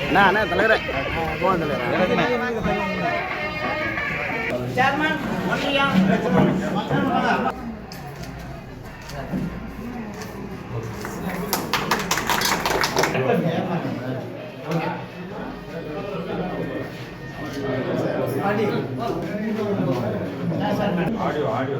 அண்ணா தலைவரே போன் தலைவரே chairman audio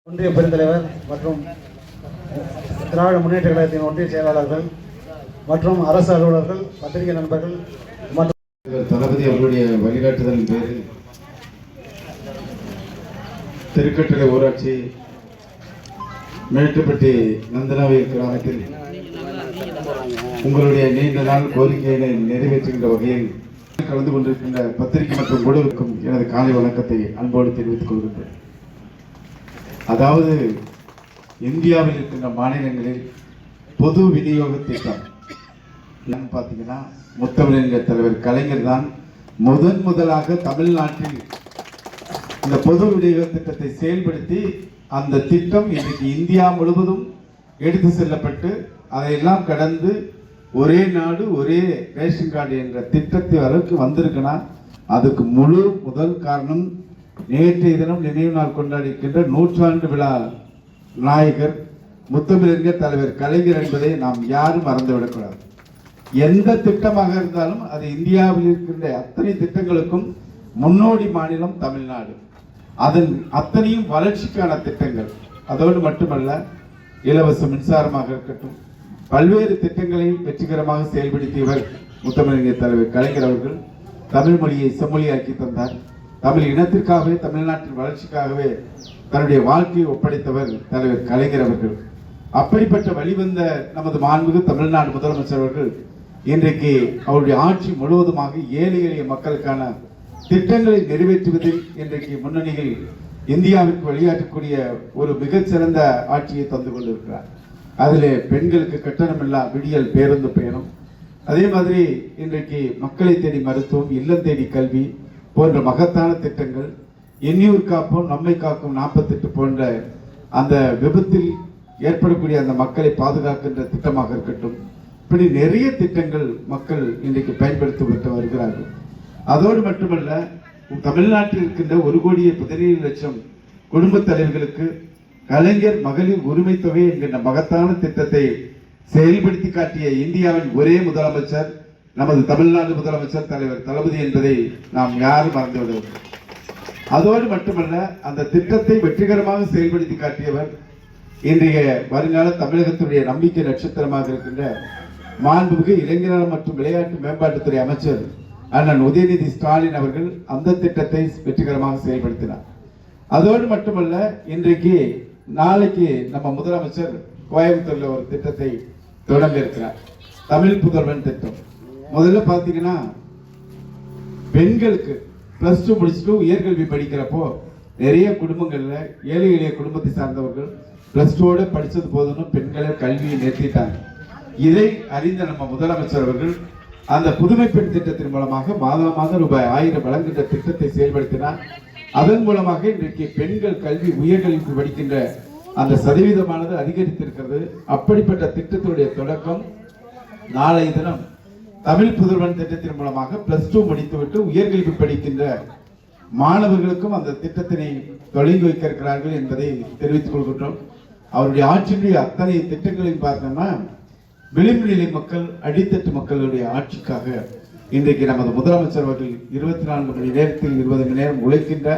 ஒன்றிய பெருந்தலைவர் மற்றும் திராவிட முன்னேற்ற கழகத்தின் ஒன்றிய செயலாளர்கள் மற்றும் அரசு அலுவலர்கள், பத்திரிகை நண்பர்கள் மற்றும் தளபதி அவர்களுடைய வழிகாட்டுதலின் பேரில் திருக்கட்டளை ஊராட்சி மேட்டுப்பட்டி நந்தனாவில் கிராமத்தில் உங்களுடைய நீண்ட நாள் கோரிக்கையினை நிறைவேற்றுகின்ற வகையில் கலந்து கொண்டிருக்கின்ற பத்திரிகை மற்றும் குழுவுக்கும் எனது காலை வணக்கத்தை அன்போடு தெரிவித்துக் கொள்கின்றேன். அதாவது இந்தியாவில் இருக்கின்ற மாநிலங்களில் பொது விநியோக திட்டம் பார்த்தீங்கன்னா முத்தமிழறிஞர் தலைவர் கலைஞர் தான் முதலாக தமிழ்நாட்டில் இந்த பொது விநியோக திட்டத்தை செயல்படுத்தி அந்த திட்டம் இன்றைக்கு இந்தியா முழுவதும் எடுத்து செல்லப்பட்டு அதையெல்லாம் கடந்து ஒரே நாடு ஒரே ரேஷன் கார்டு என்ற திட்டத்தை அளவுக்கு வந்திருக்குன்னா அதுக்கு முதல் காரணம் நேற்றைய தினம் நினைவு நாள் கொண்டாடிக்கின்ற நூற்றாண்டு விழா நாயகர் முத்தமிழறிஞர் தலைவர் கலைஞர் என்பதை நாம் யாரும் மறந்துவிடக்கூடாது. எந்த திட்டமாக இருந்தாலும் அது இந்தியாவில் இருக்கின்ற அத்தனை திட்டங்களுக்கும் முன்னோடி மாநிலம் தமிழ்நாடு. அதன் அத்தனையும் வளர்ச்சிக்கான திட்டங்கள். அதோடு மட்டுமல்ல, இலவச மின்சாரமாக இருக்கட்டும், பல்வேறு திட்டங்களை வெற்றிகரமாக செயல்படுத்தியவர் முத்தமிழறிஞர் தலைவர் கலைஞர் அவர்கள். தமிழ் மொழியை செம்மொழியாக்கி தந்தார். தமிழ் இனத்திற்காகவே, தமிழ்நாட்டின் வளர்ச்சிக்காகவே தன்னுடைய வாழ்க்கையை ஒப்படைத்தவர் தலைவர் கலைஞர் அவர்கள். அப்படிப்பட்ட வழிவந்த நமது மாண்புமிகு தமிழ்நாடு முதலமைச்சர் அவர்கள் இன்றைக்கு அவருடைய ஆட்சி முழுவதுமாக ஏழை எளிய மக்களுக்கான திட்டங்களை நிறைவேற்றுவதில் இன்றைக்கு முன்னணியில் இந்தியாவிற்கு வழியாற்றக்கூடிய ஒரு மிகச்சிறந்த ஆட்சியை தந்து கொண்டிருக்கிறார். அதில் பெண்களுக்கு கட்டணமில்லா விடியல் பேருந்து பயணம், அதே மாதிரி இன்றைக்கு மக்களை தேடி மருத்துவம், இல்லம் தேடி கல்வி போன்ற மகத்தான திட்டங்கள், எண்ணியூர் காப்போம் நம்மை காக்கும் 48 போன்ற அந்த விபத்தில் ஏற்படக்கூடிய அந்த மக்களை பாதுகாக்கின்ற திட்டமாக இருக்கட்டும், இப்படி நிறைய திட்டங்கள் மக்கள் இன்றைக்கு பயன்படுத்தி வருகிறார்கள். அதோடு மட்டுமல்ல, தமிழ்நாட்டில் இருக்கின்ற 1,17,00,000 குடும்ப தலைவர்களுக்கு கலைஞர் மகளிர் உரிமை தொகை என்கின்ற மகத்தான திட்டத்தை செயல்படுத்தி காட்டிய இந்தியாவின் ஒரே முதலமைச்சர் நமது தமிழ்நாடு முதலமைச்சர் தலைவர் தளபதி என்பதை நாம் யாரும் மறந்துவிடுவோம். அதோடு மட்டுமல்ல, அந்த திட்டத்தை வெற்றிகரமாக செயல்படுத்தி காட்டியவர் இன்றைய வருங்கால தமிழகத்துடைய நம்பிக்கை நட்சத்திரமாக இருக்கின்ற மாண்புமிகு இளைஞர் மற்றும் விளையாட்டு மேம்பாட்டுத்துறை அமைச்சர் அண்ணன் உதயநிதி ஸ்டாலின் அவர்கள் அந்த திட்டத்தை வெற்றிகரமாக செயல்படுத்தினார். அதோடு மட்டுமல்ல, இன்றைக்கு நாளைக்கு நம்ம முதலமைச்சர் கோயம்புத்தூர்ல ஒரு திட்டத்தை தொடங்க இருக்கிறார், தமிழ் புதல்வன் திட்டம். முதல்ல பாத்தீங்கன்னா, பெண்களுக்கு +2 முடிச்சுட்டு உயர்கல்வி படிக்கிறப்போ நிறைய குடும்பங்கள்ல ஏழை எளிய குடும்பத்தை சார்ந்தவர்கள் +2 படிச்சது போதும்னு பெண்களை கல்வியை நிறுத்திட்டாங்க. இதை அறிந்த நம்ம முதலமைச்சர் அவர்கள் அந்த புதுமை பெண் திட்டத்தின் மூலமாக மாதம் ரூபாய் 1000 வழங்குகின்ற திட்டத்தை செயல்படுத்தினார். அதன் மூலமாக இன்றைக்கு பெண்கள் கல்வி உயர்கல்வி படிக்கின்ற அந்த சதவீதமானது அதிகரித்திருக்கிறது. அப்படிப்பட்ட திட்டத்தினுடைய தொடக்கம் நாளைய தினம் தமிழ் புதல்வன் திட்டத்தின் மூலமாக +2 முடித்துவிட்டு உயர்கல்வி படிக்கின்ற மாணவர்களுக்கும் அந்த திட்டத்தினை தொடங்கி வைக்க இருக்கிறார்கள் என்பதை தெரிவித்துக் கொள்கின்றோம். அவருடைய ஆட்சியினுடைய அத்தனை திட்டங்களையும் பார்த்தோம்னா விளிம்பு நிலை மக்கள், அடித்தட்டு மக்களுடைய ஆட்சிக்காக இன்றைக்கு நமது முதலமைச்சர் அவர்கள் 24 மணி நேரத்தில் 20 மணி நேரம் உழைக்கின்ற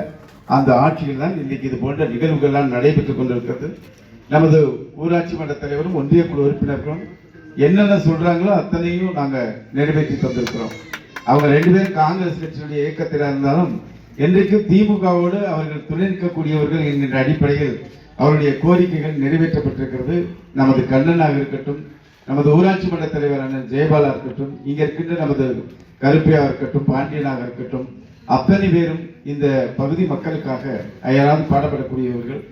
அந்த ஆட்சியில் தான் இன்றைக்கு இது போன்ற நிகழ்வுகள்லாம் நடைபெற்றுக் கொண்டிருக்கிறது. நமது ஊராட்சி மன்ற தலைவரும் ஒன்றிய குழு உறுப்பினர்களும் என்னென்ன சொல்றாங்களோ அத்தனையும் நாங்கள் நிறைவேற்றி தந்திருக்கிறோம். அவங்க 2 பேரும் காங்கிரஸ் கட்சியுடைய இயக்கத்தில் இருந்தாலும் என்றைக்கும் திமுகவோடு அவர்கள் துணை நிற்கக்கூடியவர்கள் என்கின்ற அடிப்படையில் அவருடைய கோரிக்கைகள் நிறைவேற்றப்பட்டிருக்கிறது. நமது கண்ணனாக இருக்கட்டும், நமது ஊராட்சி மன்ற தலைவர் அண்ணன் ஜெயபாலா இருக்கட்டும், இங்க இருக்கின்ற நமது கருப்பையாக இருக்கட்டும், பாண்டியனாக இருக்கட்டும், அத்தனை பேரும் இந்த பகுதி மக்களுக்காக அயராது பாடப்படக்கூடியவர்கள்.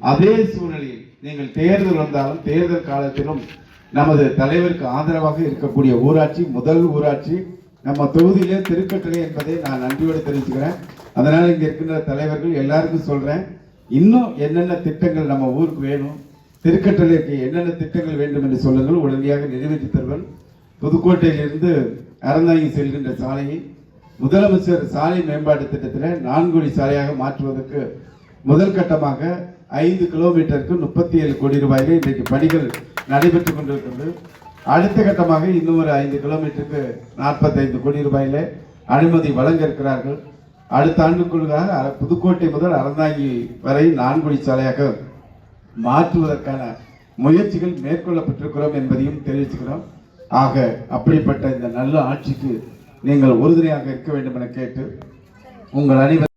அதே சூழ்நிலையில் நீங்கள் தேர்தல் வந்தாலும் தேர்தல் காலத்திலும் நமது தலைவருக்கு ஆதரவாக இருக்கக்கூடிய ஊராட்சி முதல் ஊராட்சி நம்ம தொகுதியிலே திருக்கட்டளை என்பதை நான் நன்றியோடு தெரிவிச்சுக்கிறேன். அதனால இங்க இருக்கின்ற தலைவர்கள் எல்லாருக்கும் சொல்றேன், இன்னும் என்னென்ன திட்டங்கள் நம்ம ஊருக்கு வேணும், திருக்கட்டளைக்கு என்னென்ன திட்டங்கள் வேண்டும் என்று சொல்லுங்கள், உடனடியாக நிறைவேற்றி தருவன். புதுக்கோட்டையிலிருந்து அறந்தாங்கி செல்கின்ற சாலையை முதலமைச்சர் சாலை மேம்பாட்டு திட்டத்தில் 4 வழி சாலையாக மாற்றுவதற்கு முதல் கட்டமாக 5 கிலோமீட்டருக்கு 37 கோடி ரூபாயிலே இன்றைக்கு பணிகள் நடைபெற்றுக் கொண்டிருக்கிறது. அடுத்த கட்டமாக இன்னும் ஒரு 5 கிலோமீட்டருக்கு 45 கோடி ரூபாயில அனுமதி வழங்க இருக்கிறார்கள். அடுத்த ஆண்டுக்குள்ளாக புதுக்கோட்டை முதல் அறந்தாங்கி வரை 4 வழி சாலையாக மாற்றுவதற்கான முயற்சிகள் மேற்கொள்ளப்பட்டிருக்கிறோம் என்பதையும் தெரிவிச்சுக்கிறோம். ஆக அப்படிப்பட்ட இந்த நல்ல ஆட்சிக்கு நீங்கள் உறுதுணையாக இருக்க வேண்டும் என கேட்டு உங்கள் அனைவரும்